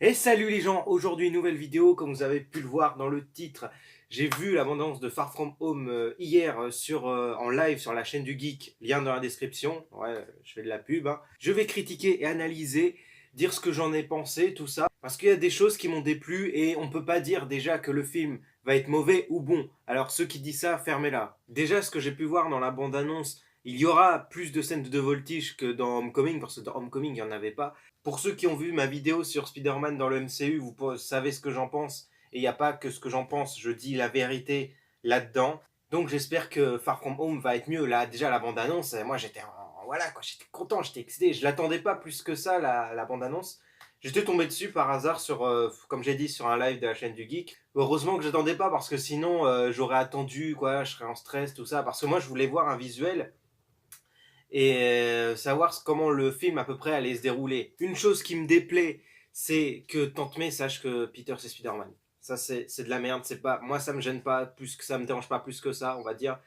Et salut les gens, aujourd'hui nouvelle vidéo, comme vous avez pu le voir dans le titre, j'ai vu l'abondance de Far From Home hier en live sur la chaîne du Geek, lien dans la description, ouais, je fais de la pub, hein. Je vais critiquer et analyser, dire ce que j'en ai pensé, tout ça, parce qu'il y a des choses qui m'ont déplu et on peut pas dire déjà que le film va être mauvais ou bon, alors ceux qui disent ça, fermez-la. Déjà ce que j'ai pu voir dans la bande-annonce, il y aura plus de scènes de voltige que dans Homecoming, parce que dans Homecoming il n'y en avait pas. Pour ceux qui ont vu ma vidéo sur Spider-Man dans le MCU, vous savez ce que j'en pense. Et il n'y a pas que ce que j'en pense, je dis la vérité là-dedans. Donc j'espère que Far From Home va être mieux. Là, déjà la bande-annonce, moi j'étais voilà quoi, j'étais content, j'étais excité. Je l'attendais pas plus que ça, la bande-annonce. J'étais tombé dessus par hasard comme j'ai dit, sur un live de la chaîne du Geek. Heureusement que j'attendais pas parce que sinon j'aurais attendu, quoi, je serais en stress, tout ça. Parce que moi je voulais voir un visuel et savoir comment le film à peu près allait se dérouler. Une chose qui me déplaît, c'est que Tante May sache que Peter c'est Spider-Man. Ça c'est de la merde, c'est pas moi ça me gêne pas plus que ça me dérange pas plus que ça, on va dire,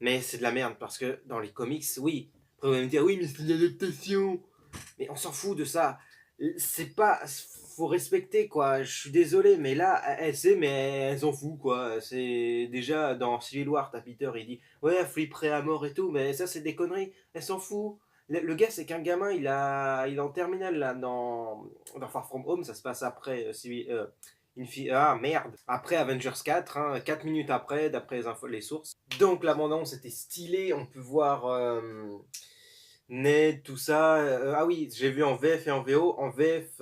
mais c'est de la merde parce que dans les comics, oui. Après vous allez me dire oui, mais c'est une adaptation. Mais on s'en fout de ça. C'est pas. Faut respecter quoi. Je suis désolé, mais là, elle sait, mais elle s'en fout quoi. C'est déjà dans Civil War, t'as Peter, il dit ouais, elle flipperait à mort et tout, mais ça c'est des conneries. Elle s'en fout. Le gars, c'est qu'un gamin, il est en terminale là dans Far From Home, ça se passe après ah merde, après Avengers 4, hein, 4 minutes après, d'après les sources. Donc la bande-annonce était stylée, on peut voir Ned, tout ça. Ah oui, j'ai vu en VF et en VO. En VF,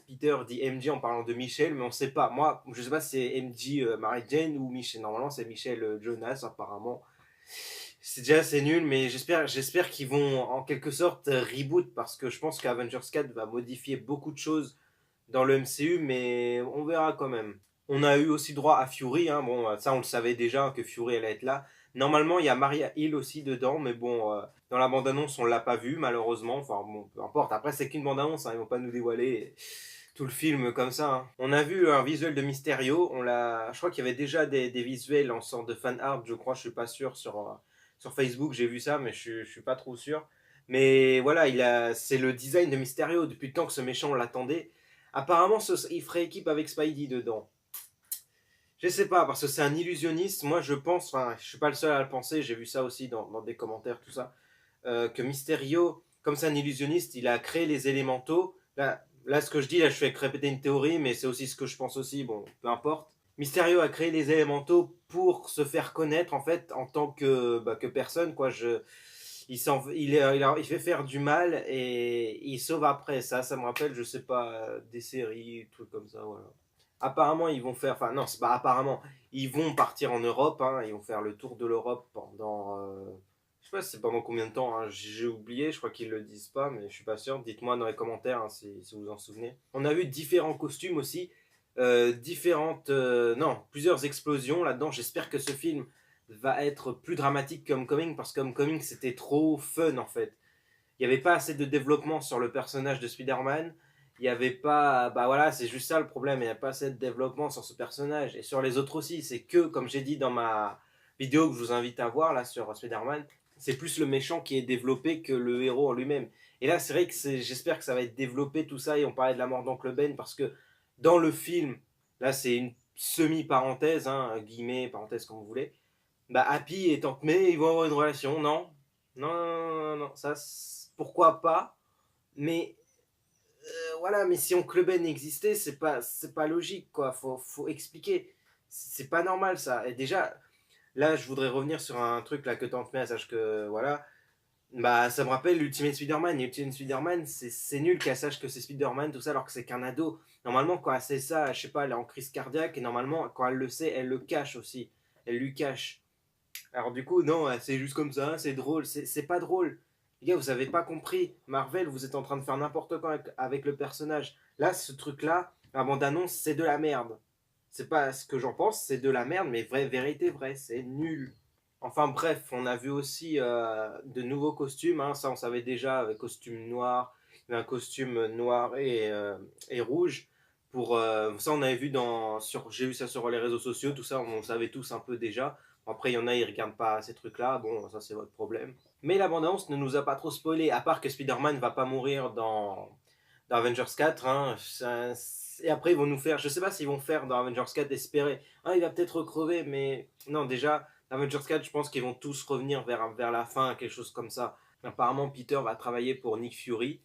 Peter dit MJ en parlant de Michel, mais on sait pas. Moi, je sais pas si c'est MJ Mary Jane ou Michel. Normalement, c'est Michel Jonas, apparemment. C'est déjà assez nul, mais j'espère qu'ils vont en quelque sorte reboot parce que je pense qu'Avengers 4 va modifier beaucoup de choses dans le MCU, mais on verra quand même. On a eu aussi droit à Fury, hein. Bon, ça on le savait déjà que Fury allait être là. Normalement, il y a Maria Hill aussi dedans, mais bon, dans la bande-annonce, on l'a pas vu malheureusement. Enfin bon, peu importe. Après, c'est qu'une bande-annonce, hein. Ils vont pas nous dévoiler tout le film comme ça, hein. On a vu un visuel de Mysterio. Je crois qu'il y avait déjà des visuels en sorte de fan art. Je crois, je suis pas sûr sur Facebook, j'ai vu ça, mais je suis pas trop sûr. Mais voilà, c'est le design de Mysterio depuis le temps que ce méchant l'attendait. Apparemment, il ferait équipe avec Spidey dedans. Je sais pas, parce que c'est un illusionniste. Moi, je pense, enfin, je suis pas le seul à le penser, j'ai vu ça aussi dans des commentaires, tout ça, que Mysterio, comme c'est un illusionniste, il a créé les élémentaux. Là, ce que je dis, là, je fais répéter une théorie, mais c'est aussi ce que je pense aussi, bon, peu importe. Mysterio a créé les élémentaux pour se faire connaître, en fait, en tant que personne, quoi. Il fait faire du mal et il sauve après. Ça me rappelle, je sais pas, des séries, trucs comme ça, voilà. Apparemment, ils vont faire, enfin non, c'est pas apparemment, ils vont partir en Europe, hein, ils vont faire le tour de l'Europe pendant, je sais pas si c'est pendant combien de temps, hein, j'ai oublié, je crois qu'ils le disent pas, mais je suis pas sûr. Dites-moi dans les commentaires hein, si vous en souvenez. On a vu différents costumes aussi, non, plusieurs explosions là-dedans. J'espère que ce film va être plus dramatique qu'Homecoming parce qu'Homecoming c'était trop fun en fait. Il n'y avait pas assez de développement sur le personnage de Spider-Man. Il n'y avait pas. Bah voilà, c'est juste ça le problème. Il n'y a pas assez de développement sur ce personnage. Et sur les autres aussi. C'est que, comme j'ai dit dans ma vidéo que je vous invite à voir là sur Spider-Man, c'est plus le méchant qui est développé que le héros en lui-même. Et là, c'est vrai que j'espère que ça va être développé tout ça. Et on parlait de la mort d'Oncle Ben parce que dans le film, là, c'est une semi-parenthèse, hein, guillemets, parenthèse comme vous voulez. Bah, Happy et Tante May, ils vont avoir une relation. Non, non, non, non, non, ça, pourquoi pas. Mais voilà, mais si Oncle Ben existait, c'est pas logique, quoi. Faut expliquer. C'est pas normal, ça. Et déjà, là, je voudrais revenir sur un truc là que Tante May, sache que, voilà. Bah, ça me rappelle l'Ultimate Spider-Man. Et Ultimate Spider-Man, c'est nul qu'elle sache que c'est Spider-Man, tout ça, alors que c'est qu'un ado. Normalement, quand elle sait ça, je sais pas, elle est en crise cardiaque. Et normalement, quand elle le sait, elle le cache aussi. Elle lui cache. Alors du coup, non, c'est juste comme ça, c'est drôle, c'est pas drôle. Les gars, vous avez pas compris. Marvel, vous êtes en train de faire n'importe quoi avec le personnage. Là, ce truc-là, la bande-annonce, c'est de la merde. C'est pas ce que j'en pense, c'est de la merde, mais vraie vérité vraie, c'est nul. Enfin bref, on a vu aussi de nouveaux costumes, hein, ça on savait déjà, avec costume noir, un costume noir et rouge. Ça on avait vu j'ai vu ça sur les réseaux sociaux, tout ça on savait tous un peu déjà. Après il y en a ils regardent pas ces trucs là, bon ça c'est votre problème. Mais la bande-annonce ne nous a pas trop spoilé, à part que Spider-Man va pas mourir dans Avengers 4. Hein, et après, ils vont nous faire, je sais pas s'ils vont faire dans Avengers 4 espérer. Ah, il va peut-être crever, mais non, déjà, dans Avengers 4, je pense qu'ils vont tous revenir vers la fin, quelque chose comme ça. Apparemment, Peter va travailler pour Nick Fury.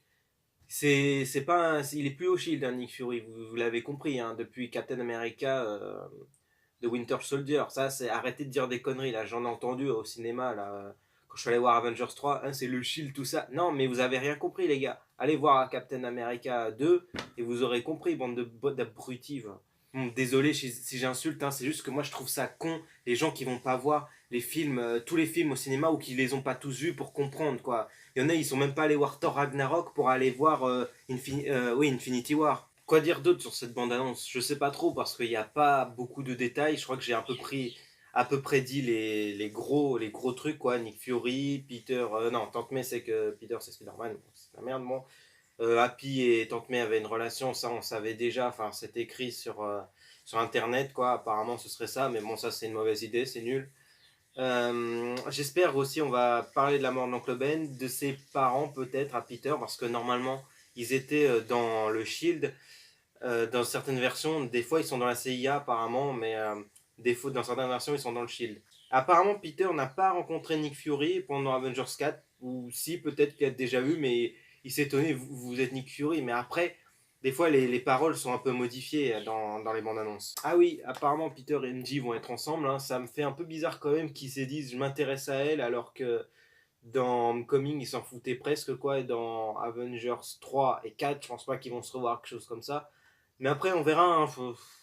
C'est pas il est plus au Shield, hein, Nick Fury, vous l'avez compris, hein, depuis Captain America de Winter Soldier. Ça, c'est arrêtez de dire des conneries, là, j'en ai entendu au cinéma, là, quand je suis allé voir Avengers 3, hein, c'est le Shield, tout ça. Non, mais vous avez rien compris, les gars. Allez voir Captain America 2 et vous aurez compris, bande d'abrutis. Bon, désolé si j'insulte, hein, c'est juste que moi je trouve ça con, les gens qui vont pas voir les films, tous les films au cinéma ou qui les ont pas tous vus pour comprendre, quoi. Il y en a, ils sont même pas allés voir Thor Ragnarok pour aller voir oui, Infinity War. Quoi dire d'autre sur cette bande-annonce? Je sais pas trop parce qu'il n'y a pas beaucoup de détails. Je crois que j'ai à peu près dit les gros trucs, quoi. Nick Fury, Peter. Non, Tante May, c'est que Peter, c'est Spider-Man. C'est la merde, moi. Happy et Tante May avaient une relation, ça on savait déjà. Enfin, c'est écrit sur Internet, quoi. Apparemment, ce serait ça. Mais bon, ça, c'est une mauvaise idée, c'est nul. J'espère aussi, on va parler de la mort de l'oncle Ben, de ses parents peut-être à Peter, parce que normalement, ils étaient dans le Shield. Dans certaines versions, des fois ils sont dans la CIA apparemment, mais dans certaines versions ils sont dans le Shield. Apparemment Peter n'a pas rencontré Nick Fury pendant Avengers 4, ou si peut-être qu'il a déjà vu, mais il s'est étonné, vous êtes Nick Fury, mais après, des fois les paroles sont un peu modifiées dans les bandes annonces. Ah oui, apparemment Peter et MJ vont être ensemble, hein. Ça me fait un peu bizarre quand même qu'ils se disent je m'intéresse à elle alors que dans Homecoming ils s'en foutaient presque, quoi, et dans Avengers 3 et 4 je pense pas qu'ils vont se revoir, quelque chose comme ça. Mais après, on verra, hein,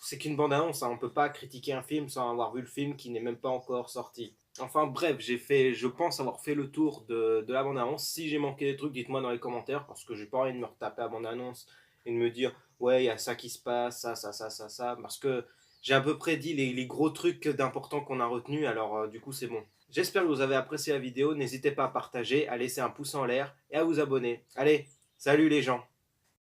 c'est qu'une bande-annonce, hein, on peut pas critiquer un film sans avoir vu le film qui n'est même pas encore sorti. Enfin bref, je pense avoir fait le tour de la bande-annonce. Si j'ai manqué des trucs, dites-moi dans les commentaires, parce que j'ai pas envie de me retaper la bande-annonce et de me dire, ouais, il y a ça qui se passe, ça, parce que j'ai à peu près dit les gros trucs d'importants qu'on a retenus, alors du coup c'est bon. J'espère que vous avez apprécié la vidéo, n'hésitez pas à partager, à laisser un pouce en l'air et à vous abonner. Allez, salut les gens!